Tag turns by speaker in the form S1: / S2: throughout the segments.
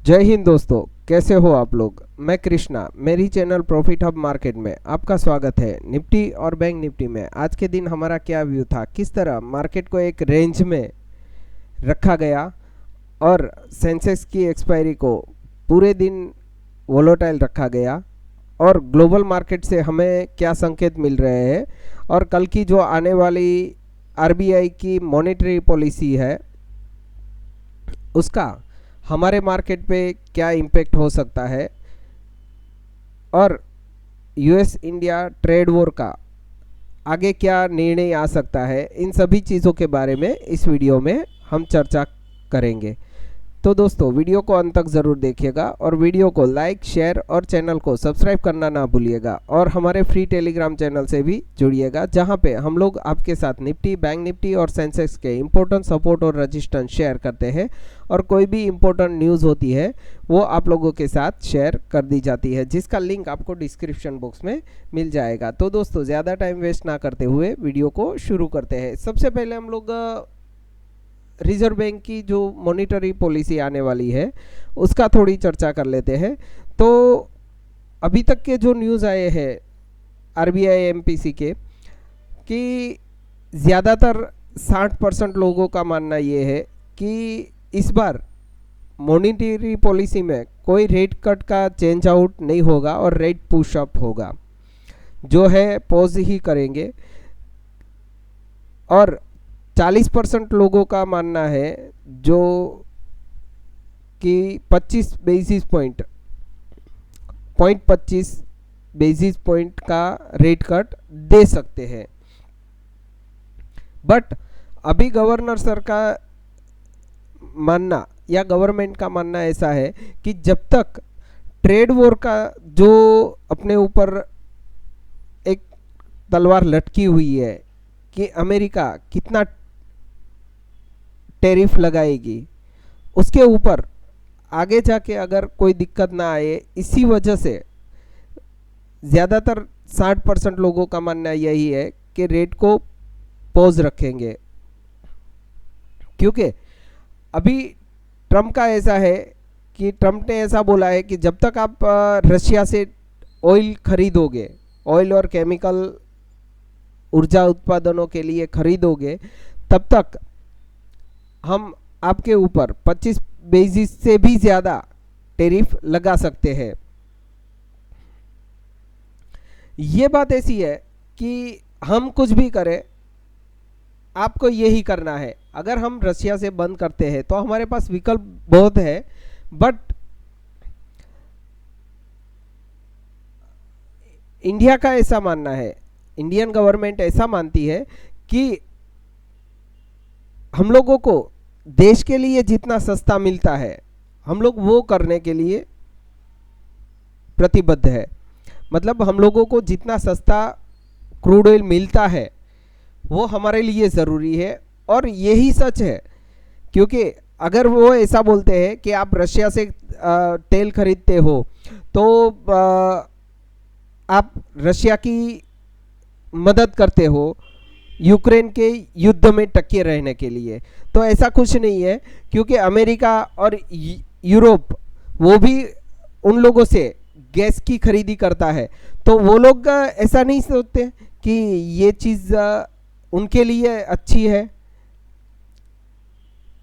S1: जय हिंद दोस्तों, कैसे हो आप लोग। मैं कृष्णा, मेरी चैनल प्रॉफिट हब मार्केट में आपका स्वागत है। निफ्टी और बैंक निफ्टी में आज के दिन हमारा क्या व्यू था, किस तरह मार्केट को एक रेंज में रखा गया और सेंसेक्स की एक्सपायरी को पूरे दिन वोलेटाइल रखा गया और ग्लोबल मार्केट से हमें क्या संकेत मिल रहे हैं और कल की जो आने वाली आरबीआई की मॉनेटरी पॉलिसी है उसका हमारे मार्केट पे क्या इम्पेक्ट हो सकता है और यूएस इंडिया ट्रेड वॉर का आगे क्या निर्णय आ सकता है, इन सभी चीज़ों के बारे में इस वीडियो में हम चर्चा करेंगे। तो दोस्तों, वीडियो को अंत तक ज़रूर देखिएगा और वीडियो को लाइक, शेयर और चैनल को सब्सक्राइब करना ना भूलिएगा और हमारे फ्री टेलीग्राम चैनल से भी जुड़िएगा, जहां पे हम लोग आपके साथ निफ्टी, बैंक निफ्टी और सेंसेक्स के इम्पोर्टेंट सपोर्ट और रजिस्टेंस शेयर करते हैं और कोई भी इम्पोर्टेंट न्यूज़ होती है वो आप लोगों के साथ शेयर कर दी जाती है, जिसका लिंक आपको डिस्क्रिप्शन बॉक्स में मिल जाएगा। तो दोस्तों, ज़्यादा टाइम वेस्ट ना करते हुए वीडियो को शुरू करते हैं। सबसे पहले हम लोग रिजर्व बैंक की जो मॉनिटरी पॉलिसी आने वाली है उसका थोड़ी चर्चा कर लेते हैं। तो अभी तक के जो न्यूज़ आए हैं आरबीआई एमपीसी के कि ज़्यादातर 60% लोगों का मानना ये है कि इस बार मॉनिटरी पॉलिसी में कोई रेट कट का चेंज आउट नहीं होगा और रेट पुश अप होगा, जो है पॉज ही करेंगे। और 40% लोगों का मानना है जो कि 25 बेसिस पॉइंट 25 बेसिस पॉइंट का रेट कट दे सकते हैं। बट अभी गवर्नर सर का मानना या गवर्नमेंट का मानना ऐसा है कि जब तक ट्रेड वॉर का जो अपने ऊपर एक तलवार लटकी हुई है कि अमेरिका कितना टैरिफ लगाएगी, उसके ऊपर आगे जाके अगर कोई दिक्कत ना आए, इसी वजह से ज़्यादातर 60% लोगों का मानना यही है कि रेट को पॉज रखेंगे। क्योंकि अभी ट्रम्प का ऐसा है कि ट्रम्प ने ऐसा बोला है कि जब तक आप रशिया से ऑयल खरीदोगे, ऑयल और केमिकल ऊर्जा उत्पादनों के लिए खरीदोगे, तब तक हम आपके ऊपर 25 बेसिस से भी ज़्यादा टैरिफ लगा सकते हैं। ये बात ऐसी है कि हम कुछ भी करें, आपको यही करना है। अगर हम रशिया से बंद करते हैं तो हमारे पास विकल्प बहुत है, बट इंडिया का ऐसा मानना है, इंडियन गवर्नमेंट ऐसा मानती है कि हम लोगों को देश के लिए जितना सस्ता मिलता है हम लोग वो करने के लिए प्रतिबद्ध है। मतलब हम लोगों को जितना सस्ता क्रूड ऑयल मिलता है वो हमारे लिए ज़रूरी है और यही सच है। क्योंकि अगर वो ऐसा बोलते हैं कि आप रशिया से तेल खरीदते हो तो आप रशिया की मदद करते हो यूक्रेन के युद्ध में टके रहने के लिए, तो ऐसा कुछ नहीं है। क्योंकि अमेरिका और यूरोप वो भी उन लोगों से गैस की खरीदी करता है, तो वो लोग ऐसा नहीं सोचते कि ये चीज़ उनके लिए अच्छी है।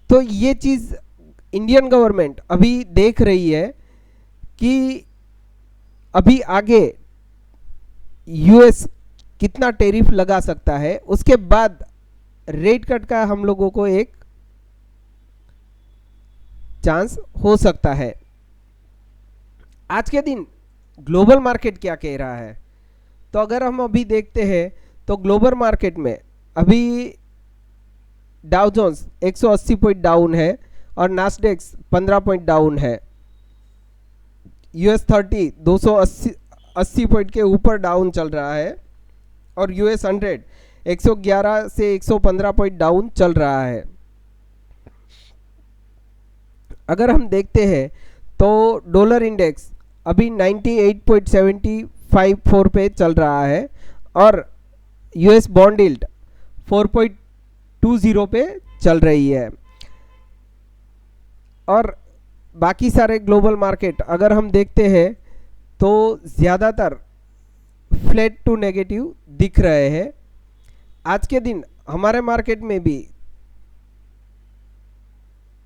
S1: तो ये चीज़ इंडियन गवर्नमेंट अभी देख रही है कि अभी आगे यूएस कितना टैरिफ लगा सकता है, उसके बाद रेट कट का हम लोगों को एक चांस हो सकता है। आज के दिन ग्लोबल मार्केट क्या कह रहा है, तो अगर हम अभी देखते हैं तो ग्लोबल मार्केट में अभी डाउ जोन्स 180 पॉइंट डाउन है और नास्डेक्स 15 पॉइंट डाउन है। यूएस 30 280 पॉइंट के ऊपर डाउन चल रहा है और यूएस 100 111 से 115 पॉइंट डाउन चल रहा है। अगर हम देखते हैं तो डॉलर इंडेक्स अभी 98.754 पे चल रहा है और यूएस बॉन्ड यील्ड 4.20 पे चल रही है। और बाकी सारे ग्लोबल मार्केट अगर हम देखते हैं तो ज़्यादातर फ्लैट टू नेगेटिव दिख रहे हैं। आज के दिन हमारे मार्केट में भी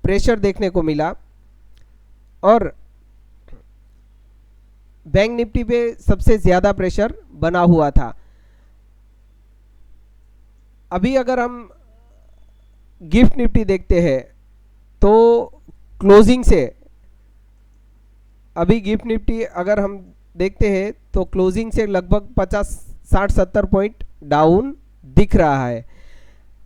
S1: प्रेशर देखने को मिला और बैंक निफ्टी पे सबसे ज़्यादा प्रेशर बना हुआ था। अभी अगर हम गिफ्ट निफ्टी देखते हैं तो क्लोजिंग से अभी गिफ्ट निफ्टी अगर हम देखते हैं तो क्लोजिंग से लगभग 50-60-70 पॉइंट डाउन दिख रहा है।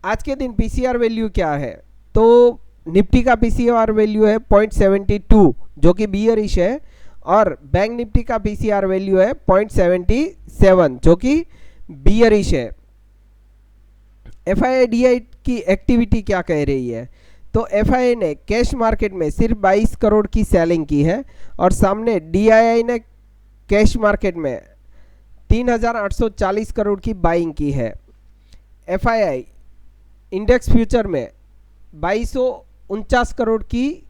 S1: आज के दिन पीसीआर वैल्यू क्या है, तो निफ्टी का पीसीआर वैल्यू है 0.72 जो कि बियरिश है, और बैंक निफ्टी का पीसीआर वैल्यू है 0.77 जो कि बियरिश है। एफआईआई की एक्टिविटी क्या कह रही है, तो एफआईआई ने कैश मार्केट में सिर्फ 22 करोड़ की सेलिंग की है और सामने डीआईआई ने कैश मार्केट में 3840 करोड़ की बाइंग की है। एफआईआई इंडेक्स फ्यूचर में 2249 करोड़ की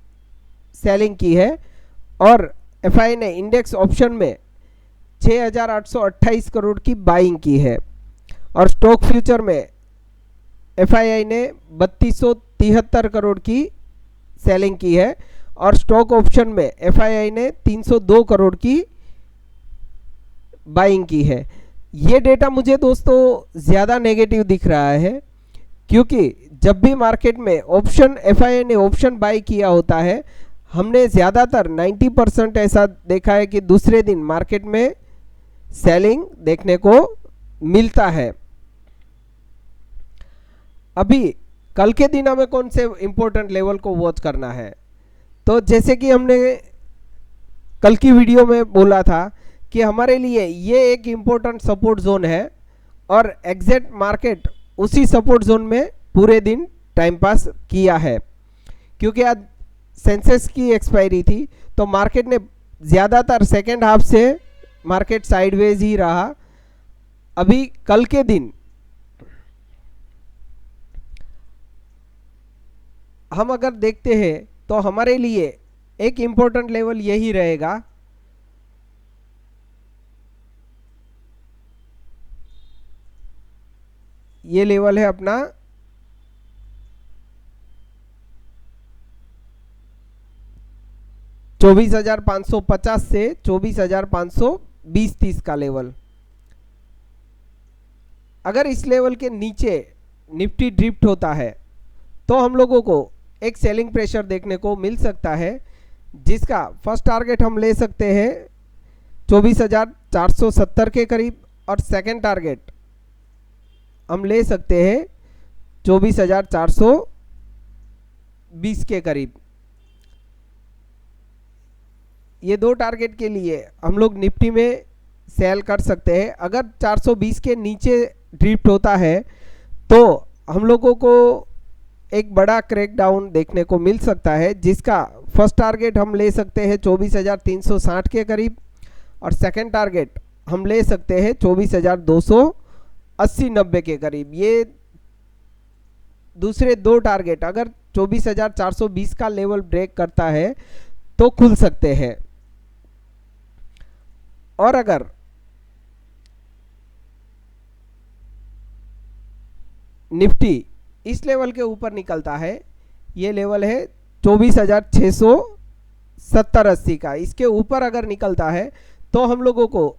S1: सेलिंग की है और एफआईआई ने इंडेक्स ऑप्शन में 6828 करोड़ की बाइंग की है और स्टॉक फ्यूचर में एफआईआई ने 3273 करोड़ की सेलिंग की है और स्टॉक ऑप्शन में एफआईआई ने 302 करोड़ की बाइंग की है। ये डेटा मुझे दोस्तों ज़्यादा नेगेटिव दिख रहा है, क्योंकि जब भी मार्केट में ऑप्शन एफआईआई ने ऑप्शन बाई किया होता है, हमने ज़्यादातर 90% ऐसा देखा है कि दूसरे दिन मार्केट में सेलिंग देखने को मिलता है। अभी कल के दिन हमें कौन से इंपॉर्टेंट लेवल को वॉच करना है, तो जैसे कि हमने कल की वीडियो में बोला था कि हमारे लिए ये एक इम्पोर्टेंट सपोर्ट जोन है और एग्जैक्ट मार्केट उसी सपोर्ट जोन में पूरे दिन टाइम पास किया है। क्योंकि आज सेंसेक्स की एक्सपायरी थी तो मार्केट ने ज़्यादातर सेकेंड हाफ से मार्केट साइडवेज ही रहा। अभी कल के दिन हम अगर देखते हैं तो हमारे लिए एक इम्पोर्टेंट लेवल यही रहेगा, ये लेवल है अपना 24,550 से 24,520-30 का लेवल। अगर इस लेवल के नीचे निफ्टी ड्रिफ्ट होता है तो हम लोगों को एक सेलिंग प्रेशर देखने को मिल सकता है, जिसका फर्स्ट टारगेट हम ले सकते हैं 24,470 के करीब और सेकंड टारगेट हम ले सकते हैं 24,420 के करीब। ये दो टारगेट के लिए हम लोग निफ्टी में सेल कर सकते हैं। अगर 420 के नीचे ड्रिफ्ट होता है तो हम लोगों को एक बड़ा क्रैक डाउन देखने को मिल सकता है, जिसका फर्स्ट टारगेट हम ले सकते हैं 24,360 के करीब और सेकंड टारगेट हम ले सकते हैं 24,280-90 के करीब। ये दूसरे दो टारगेट अगर 24,420 का लेवल ब्रेक करता है तो खुल सकते हैं, और अगर निफ्टी इस लेवल के ऊपर निकलता है, ये लेवल है 24,670-80 का, इसके ऊपर अगर निकलता है तो हम लोगों को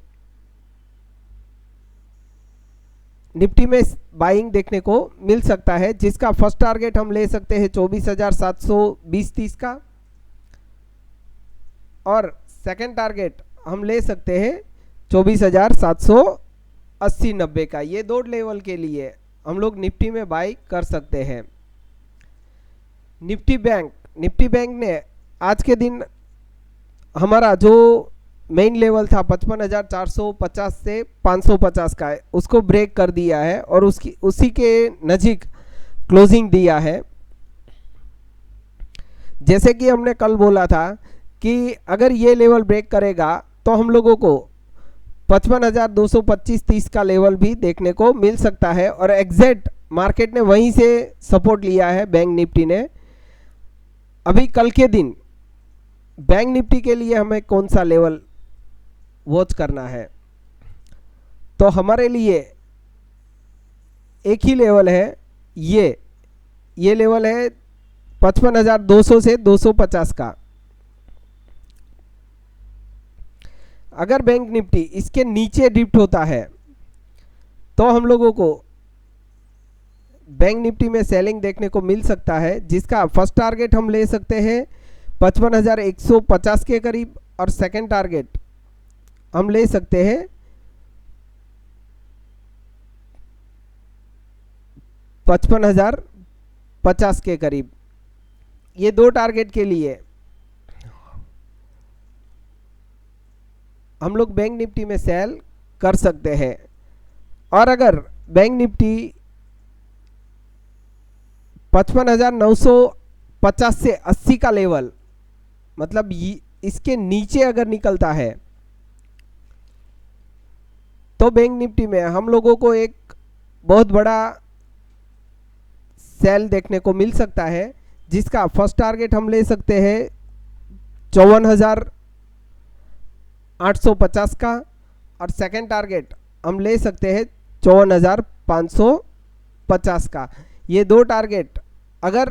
S1: निफ्टी में बाइंग देखने को मिल सकता है, जिसका फर्स्ट टारगेट हम ले सकते हैं 24,720-30 का और सेकंड टारगेट हम ले सकते हैं 24,780-90 का। ये दो लेवल के लिए हम लोग निफ्टी में बाई कर सकते हैं। निफ्टी बैंक ने आज के दिन हमारा जो मेन लेवल था 55,450 से 550 का है, उसको ब्रेक कर दिया है और उसी के नज़दीक क्लोजिंग दिया है। जैसे कि हमने कल बोला था कि अगर ये लेवल ब्रेक करेगा तो हम लोगों को 55,225-30 का लेवल भी देखने को मिल सकता है और एग्जैक्ट मार्केट ने वहीं से सपोर्ट लिया है बैंक निफ्टी ने। अभी कल के दिन बैंक निफ्टी के लिए हमें कौन सा लेवल वॉच करना है, तो हमारे लिए एक ही लेवल है, ये लेवल है 55,200 से 250 का। अगर बैंक निफ्टी इसके नीचे डिप्ट होता है तो हम लोगों को बैंक निफ्टी में सेलिंग देखने को मिल सकता है, जिसका फर्स्ट टारगेट हम ले सकते हैं 55,150 के करीब, और सेकंड टारगेट हम ले सकते हैं 55,050 के करीब। ये दो टारगेट के लिए हम लोग बैंक निफ्टी में सेल कर सकते हैं। और अगर बैंक निफ्टी 55,950 से 80 का लेवल, मतलब इसके नीचे अगर निकलता है, तो बैंक निफ्टी में हम लोगों को एक बहुत बड़ा सेल देखने को मिल सकता है, जिसका फर्स्ट टारगेट हम ले सकते हैं 54,850 का, और सेकंड टारगेट हम ले सकते हैं 54,550 का। ये दो टारगेट अगर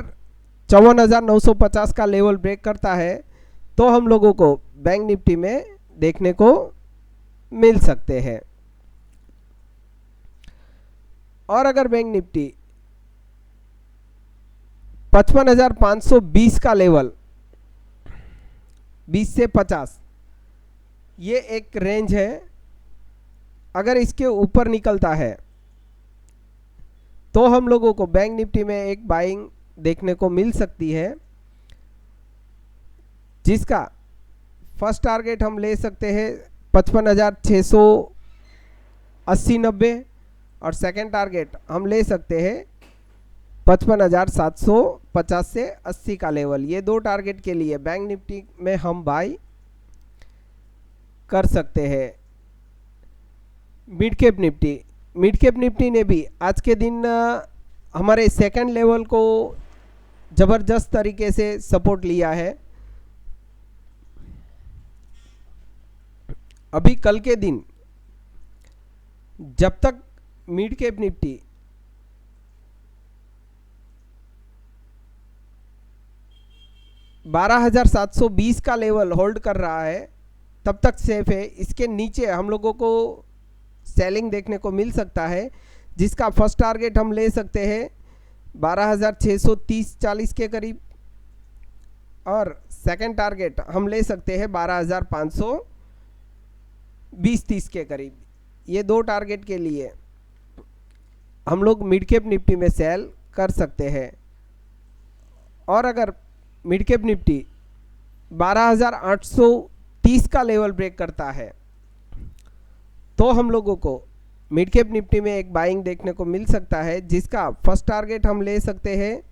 S1: 54,950 का लेवल ब्रेक करता है तो हम लोगों को बैंक निफ्टी में देखने को मिल सकते हैं। और अगर बैंक निफ्टी 55,520 का लेवल, 20 से 50, ये एक रेंज है, अगर इसके ऊपर निकलता है तो हम लोगों को बैंक निफ्टी में एक बाइंग देखने को मिल सकती है, जिसका फर्स्ट टारगेट हम ले सकते हैं 55,680-90, और सेकंड टारगेट हम ले सकते हैं 55,750 से 80 का लेवल। ये दो टारगेट के लिए बैंक निफ्टी में हम बाई कर सकते हैं। मिड कैप निफ्टी ने भी आज के दिन हमारे सेकंड लेवल को ज़बरदस्त तरीके से सपोर्ट लिया है। अभी कल के दिन जब तक मिड कैप निफ्टी 12,720 का लेवल होल्ड कर रहा है तब तक सेफ है। इसके नीचे हम लोगों को सेलिंग देखने को मिल सकता है, जिसका फर्स्ट टारगेट हम ले सकते हैं 12,630-40 के करीब, और सेकंड टारगेट हम ले सकते हैं 12,520-30 के करीब। ये दो टारगेट के लिए हम लोग मिड कैप निफ्टी में सेल कर सकते हैं। और अगर मिड कैप निफ्टी 12,830 का लेवल ब्रेक करता है तो हम लोगों को मिड कैप निफ्टी में एक बाइंग देखने को मिल सकता है, जिसका फर्स्ट टारगेट हम ले सकते हैं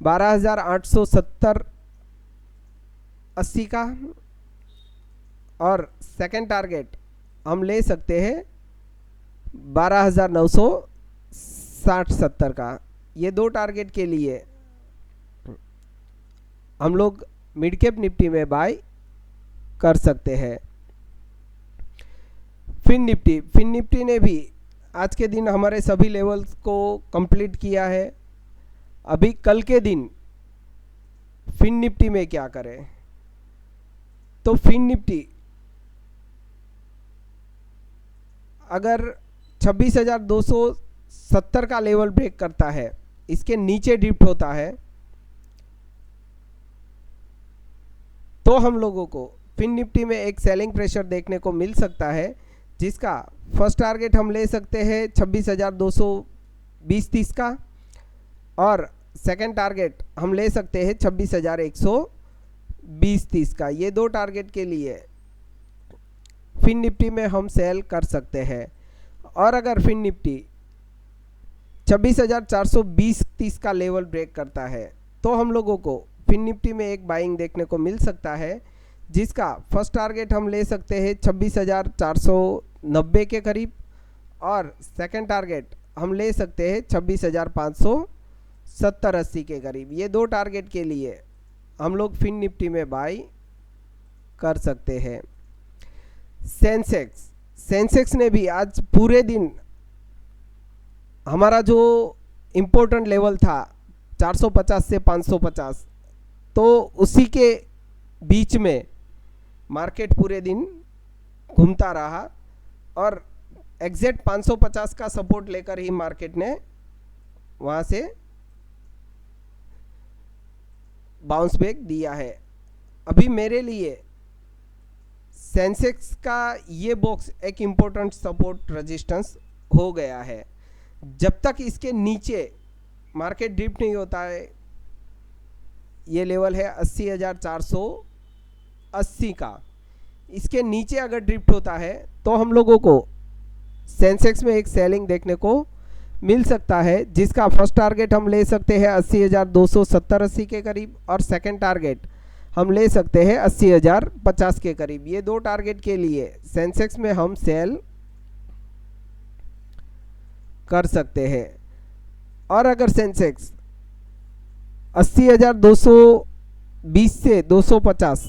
S1: 12,870-80 का, और सेकंड टारगेट हम ले सकते हैं 12,960-70 का। ये दो टारगेट के लिए हम लोग मिड कैप निफ्टी में बाय कर सकते हैं। फिन निफ्टी ने भी आज के दिन हमारे सभी लेवल्स को कंप्लीट किया है। अभी कल के दिन फिन निफ्टी में क्या करें, तो फिन निफ्टी अगर 26,270 का लेवल ब्रेक करता है, इसके नीचे डिप्ट होता है, तो हम लोगों को फिन निफ्टी में एक सेलिंग प्रेशर देखने को मिल सकता है, जिसका फर्स्ट टारगेट हम ले सकते हैं 26,220-30 का, और सेकंड टारगेट हम ले सकते हैं 26,120-30 का। ये दो टारगेट के लिए फिन निफ्टी में हम सेल कर सकते हैं। और अगर फिन निफ्टी 26,420-30 का लेवल ब्रेक करता है तो हम लोगों को फिन निफ्टी में एक बाइंग देखने को मिल सकता है, जिसका फर्स्ट टारगेट हम ले सकते हैं 26,490 के करीब, और सेकंड टारगेट हम ले सकते हैं 26,570-80 के करीब। ये दो टारगेट के लिए हम लोग फिन निफ्टी में बाई कर सकते हैं। सेंसेक्स ने भी आज पूरे दिन हमारा जो इम्पोर्टेंट लेवल था 450 से 550, तो उसी के बीच में मार्केट पूरे दिन घूमता रहा और एग्जैक्ट 550 का सपोर्ट लेकर ही मार्केट ने वहाँ से बाउंस बैक दिया है। अभी मेरे लिए सेंसेक्स का ये बॉक्स एक इम्पोर्टेंट सपोर्ट रेजिस्टेंस हो गया है। जब तक इसके नीचे मार्केट ड्रिफ्ट नहीं होता है, ये लेवल है 80,480 का, इसके नीचे अगर ड्रिफ्ट होता है तो हम लोगों को सेंसेक्स में एक सेलिंग देखने को मिल सकता है, जिसका फर्स्ट टारगेट हम ले सकते हैं 80,270-80 के करीब और सेकंड टारगेट हम ले सकते हैं 80,050 के करीब। ये दो टारगेट के लिए सेंसेक्स में हम सेल कर सकते हैं। और अगर सेंसेक्स 80,220 से 250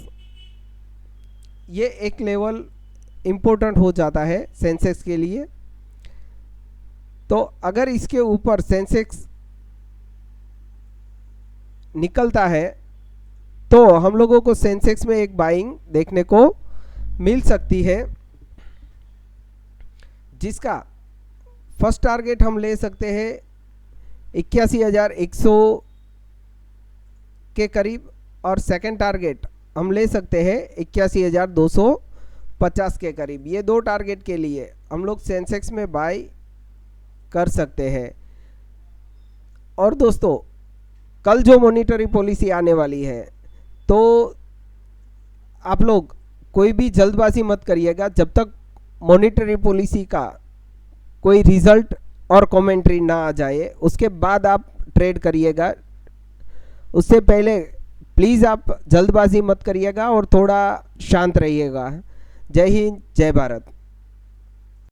S1: ये एक लेवल इम्पोर्टेंट हो जाता है सेंसेक्स के लिए, तो अगर इसके ऊपर सेंसेक्स निकलता है तो हम लोगों को सेंसेक्स में एक बाइंग देखने को मिल सकती है, जिसका फर्स्ट टारगेट हम ले सकते हैं 81,100 के करीब और सेकंड टारगेट हम ले सकते हैं 81,250 के करीब। ये दो टारगेट के लिए हम लोग सेंसेक्स में बाय कर सकते हैं। और दोस्तों, कल जो मॉनिटरी पॉलिसी आने वाली है, तो आप लोग कोई भी जल्दबाजी मत करिएगा। जब तक मॉनिटरी पॉलिसी का कोई रिजल्ट और कमेंट्री ना आ जाए उसके बाद आप ट्रेड करिएगा। उससे पहले प्लीज़ आप जल्दबाजी मत करिएगा और थोड़ा शांत रहिएगा। जय हिंद, जय भारत।